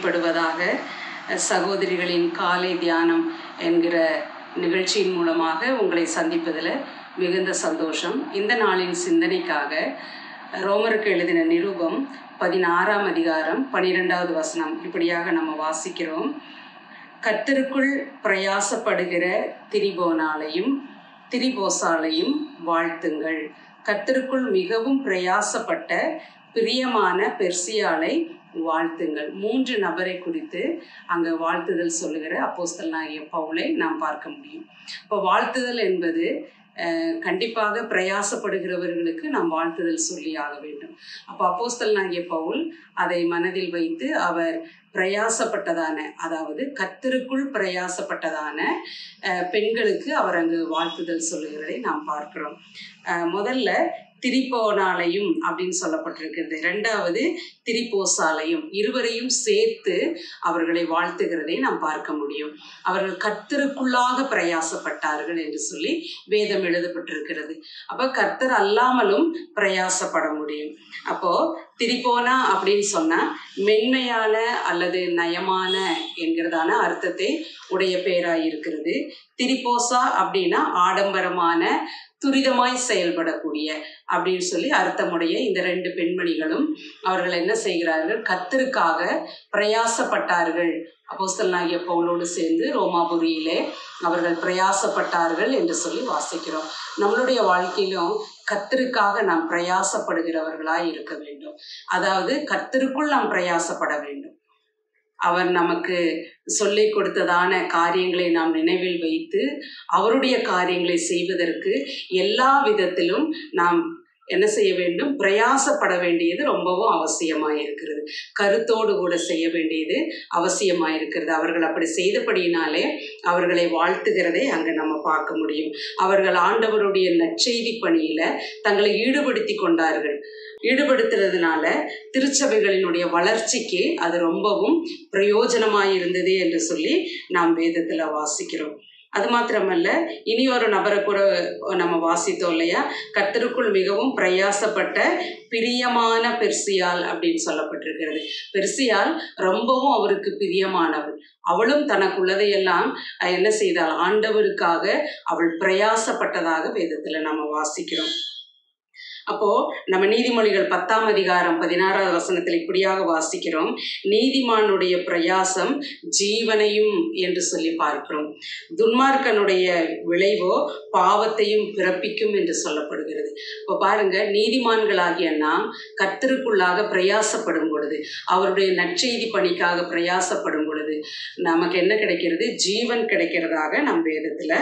மகிமைப்படுவதாக. சகோதரிகளின் காலை தியானம் என்கிற நிகழ்ச்சியின் மூலமாக உங்களை சந்திப்பதில் மிகுந்த சந்தோஷம். இந்த நாளின் சிந்தனைக்காக ரோமருக்கு எழுதின நிருபம் 16ஆம் அதிகாரம் 12வது வசனம் இப்படியாக நம்ம வாசிக்கிறோம். கர்த்தருக்குள் பிரயாசப்படுகிற திரிபோசாலையும் வாழ்த்துங்கள். கர்த்தருக்குள் மிகவும் பிரயாசப்பட்ட பிரியமான பெர்சியாளை வாழ்த்துங்கள். 3 நபரை குறித்து அங்கே வாழ்த்துதல் சொல்லுகிற அப்போஸ்தலனாகிய பவுலை நாம் பார்க்க முடியும். இப்போ வாழ்த்துதல் என்பது கண்டிப்பாக பிரயாசப்படுகிறவர்களுக்கு நாம் வாழ்த்துதல் சொல்லி ஆக வேண்டும். அப்போ அப்போஸ்தலனாகிய பவுல் அதை மனதில் வைத்து அவர் பிரயாசப்பட்டதான, அதாவது கர்த்தருக்குள் பிரயாசப்பட்டதான பெண்களுக்கு அவர் அங்கு வாழ்த்துதல் சொல்லுகிறதை நாம் பார்க்கிறோம். முதல்ல திரிபோனாலையும் அப்படின்னு சொல்லப்பட்டிருக்கிறது. 2வது திரிபோசாலையும், இருவரையும் சேர்த்து அவர்களை வாழ்த்துகிறதை நாம் பார்க்க முடியும். அவர்கள் கர்த்தருக்குள்ளாக பிரயாசப்பட்டார்கள் என்று சொல்லி வேதம் எழுதப்பட்டிருக்கிறது. அப்போ கர்த்தர் அல்லாமலும் பிரயாசப்பட முடியும். அப்போ திரிபோனா அப்படின்னு சொன்னா மென்மையான அல்லது நயமான என்கிறதான அர்த்தத்தை உடைய பெயராயிருக்கிறது. திரிபோசா அப்படின்னா ஆடம்பரமான, துரிதமாய் செயல்படக்கூடிய அப்படின்னு சொல்லி அர்த்தமுடைய இந்த 2 பெண்மணிகளும் அவர்கள் என்ன செய்கிறார்கள்? கர்த்தருக்காக பிரயாசப்பட்டார்கள். அப்போஸ்தலனாகிய பவுலோடு சேர்ந்து ரோமாபுரியிலே அவர்கள் பிரயாசப்பட்டார்கள் என்று சொல்லி வாசிக்கிறோம். நம்மளுடைய வாழ்க்கையிலும் கர்த்தருக்காக நாம் பிரயாசப்படுகிறவர்களாய் இருக்க வேண்டும். அதாவது கர்த்தருக்குள் நாம் பிரயாசப்பட வேண்டும். அவர் நமக்கு சொல்லிக் கொடுத்ததான காரியங்களை நாம் நினைவில் வைத்து அவருடைய காரியங்களை செய்வதற்கு எல்லா விதத்திலும் நாம் என்ன செய்ய வேண்டும்? பிரயாசப்பட வேண்டியது ரொம்பவும் அவசியமாயிருக்கிறது. கருத்தோடு கூட செய்ய வேண்டியது அவசியமாயிருக்கிறது. அவர்கள் அப்படி செய்தபடியினாலே அவர்களை வாழ்த்துகிறதை அங்கே நம்ம பார்க்க முடியும். அவர்கள் ஆண்டவருடைய நற்செய்தி பணியில தங்களை ஈடுபடுத்துறதுனால திருச்சபைகளினுடைய வளர்ச்சிக்கு அது ரொம்பவும் பிரயோஜனமாயிருந்தது என்று சொல்லி நாம் வேதத்துல வாசிக்கிறோம். அது மாத்திரமல்ல, இனி ஒரு நபரை கூட நம்ம வாசித்தோம் இல்லையா? கர்த்தருக்குள் மிகவும் பிரயாசப்பட்ட பிரியமான பெர்சியாள் அப்படின்னு சொல்லப்பட்டிருக்கிறது. பெர்சியாள் ரொம்பவும் அவருக்கு பிரியமானவள். அவளும் தனக்குள்ளதையெல்லாம் என்ன செய்தாள்? ஆண்டவருக்காக அவள் பிரயாசப்பட்டதாக வேதத்துல நம்ம வாசிக்கிறோம். அப்போ நம்ம நீதிமொழிகள் 10ஆம் அதிகாரம் 16வது வசனத்தில் இப்படியாக வாசிக்கிறோம். நீதிமானுடைய பிரயாசம் ஜீவனையும் என்று சொல்லி பார்க்கிறோம். துன்மார்க்கனுடைய விளைவோ பாவத்தையும் பிறப்பிக்கும் என்று சொல்லப்படுகிறது. இப்போ பாருங்க, நீதிமான்களாகிய நாம் கர்த்தருக்குள்ளாக பிரயாசப்படும் பொழுது, அவருடைய நற்செய்தி பணிக்காக பிரயாசப்படும் பொழுது நமக்கு என்ன கிடைக்கிறது? ஜீவன் கிடைக்கிறதாக நம் வேதத்துல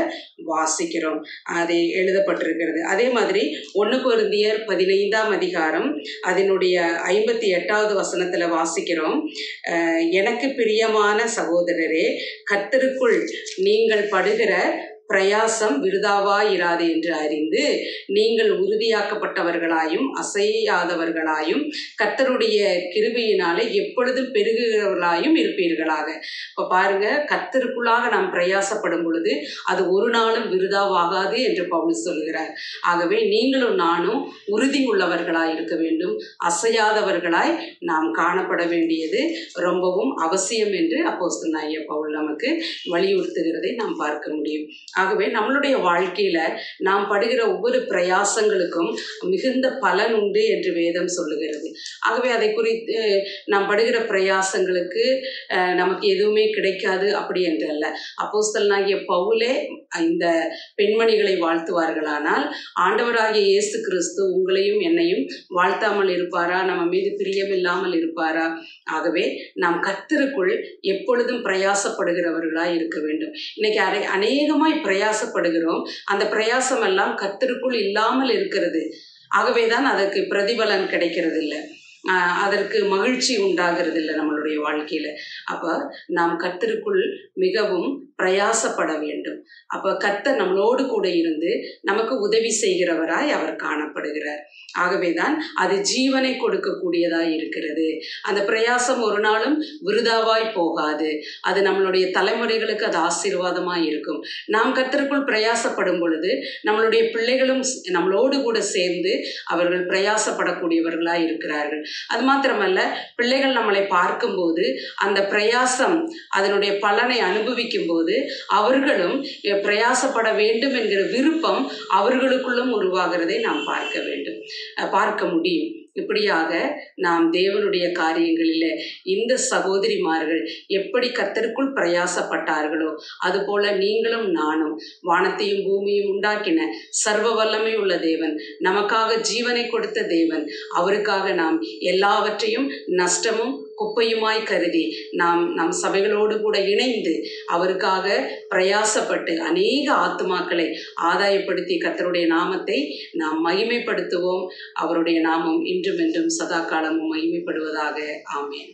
வாசிக்கிறோம். அது எழுதப்பட்டிருக்கிறது. அதே மாதிரி 1 கொரிந்தியர் 15ஆம் அதிகாரம் அதனுடைய 58வது வசனத்துல வாசிக்கிறோம். எனக்கு பிரியமான சகோதரரே, கர்த்தருக்குள் நீங்கள் படுகிற பிரயாசம் விருதாவாயிராது என்று அறிந்து நீங்கள் உறுதியாக்கப்பட்டவர்களாயும் அசையாதவர்களாயும் கர்த்தருடைய கிருபையினாலே எப்பொழுதும் பெருகுகிறவர்களாயும் இருப்பீர்களாக. இப்போ பாருங்க, கர்த்தருக்குள்ளாக நாம் பிரயாசப்படும் பொழுது அது ஒரு நாளும் விருதாவாகாது என்று பவுல் சொல்கிறார். ஆகவே நீங்களும் நானும் உறுதி உள்ளவர்களாய் இருக்க வேண்டும். அசையாதவர்களாய் நாம் காணப்பட வேண்டியது ரொம்பவும் அவசியம் என்று அப்போஸ்தலனாகிய பவுல் நமக்கு வலியுறுத்துகிறதை நாம் பார்க்க முடியும். ஆகவே நம்மளுடைய வாழ்க்கையில நாம் படுகிற ஒவ்வொரு பிரயாசங்களுக்கும் மிகுந்த பலன் உண்டு என்று வேதம் சொல்லுகிறது. ஆகவே அதை குறித்து நாம் படுகிற பிரயாசங்களுக்கு நமக்கு எதுவுமே கிடைக்காது அப்படி என்று அல்ல. அப்போஸ்தலனாகிய பவுலே இந்த பெண்மணிகளை வாழ்த்துவார்களானால் ஆண்டவராகிய இயேசு கிறிஸ்து உங்களையும் என்னையும் வாழ்த்தாமல் இருப்பாரா? நம்ம மீது பிரியமில்லாமல் இருப்பாரா? ஆகவே நாம் கர்த்தருக்குள் எப்பொழுதும் பிரயாசப்படுகிறவர்களாய் இருக்க வேண்டும். இன்னைக்கு அநேகமாய் பிரயாசப்படுகிறோம். அந்த பிரயாசம் எல்லாம் கர்த்தருக்குள் இல்லாமல் இருக்கிறது. ஆகவேதான் அதற்கு பிரதிபலன் கிடைக்கிறது இல்லை, அதற்கு மகிழ்ச்சி உண்டாகிறது இல்லை நம்மளுடைய வாழ்க்கையில. அப்ப நாம் கர்த்தருக்குள் மிகவும் பிரயாசப்பட வேண்டும். அப்ப கர்த்தர் நம்மளோடு கூட இருந்து நமக்கு உதவி செய்கிறவராய் அவர் காணப்படுகிறார். ஆகவேதான் அது ஜீவனை கொடுக்கக்கூடியதாய் இருக்கிறது. அந்த பிரயாசம் ஒரு நாளும் விருதாவாய் போகாது. அது நம்மளுடைய தலைமுறைகளுக்கு அது ஆசீர்வாதமாய் இருக்கும். நாம் கர்த்தருக்குள் பிரயாசப்படும் பொழுது நம்மளுடைய பிள்ளைகளும் நம்மளோடு கூட சேர்ந்து அவர்கள் பிரயாசப்படக்கூடியவர்களாய் இருக்கிறார்கள். அது மாத்திரமல்ல, பிள்ளைகள் நம்மளை பார்க்கும்போது அந்த பிரயாசம் அதனுடைய பலனை அனுபவிக்கும் போது அவர்களும் பிரயாசப்பட வேண்டும் என்கிற விருப்பம் அவர்களுக்குள்ளும் உருவாகிறதை நாம் பார்க்க முடியும். இப்படியாக நாம் தேவனுடைய காரியங்களில் இந்த சகோதரிமார்கள் எப்படி கர்த்தருக்குள் பிரயாசப்பட்டார்களோ அதுபோல நீங்களும் நானும் வானத்தையும் பூமியும் உண்டாக்கின சர்வ வல்லமை உள்ள தேவன், நமக்காக ஜீவனை கொடுத்த தேவன், அவருக்காக நாம் எல்லாவற்றையும் நஷ்டமும் குப்பையுமாய் கருதி நம் சபைகளோடு கூட இணைந்து அவருக்காக பிரயாசப்பட்டு அநேக ஆத்துமாக்களை ஆதாயப்படுத்தி கர்த்தருடைய நாமத்தை நாம் மகிமைப்படுத்துவோம். அவருடைய நாமம் இன்றும் என்றும் சதா காலமும் மகிமைப்படுவதாக. ஆமென்.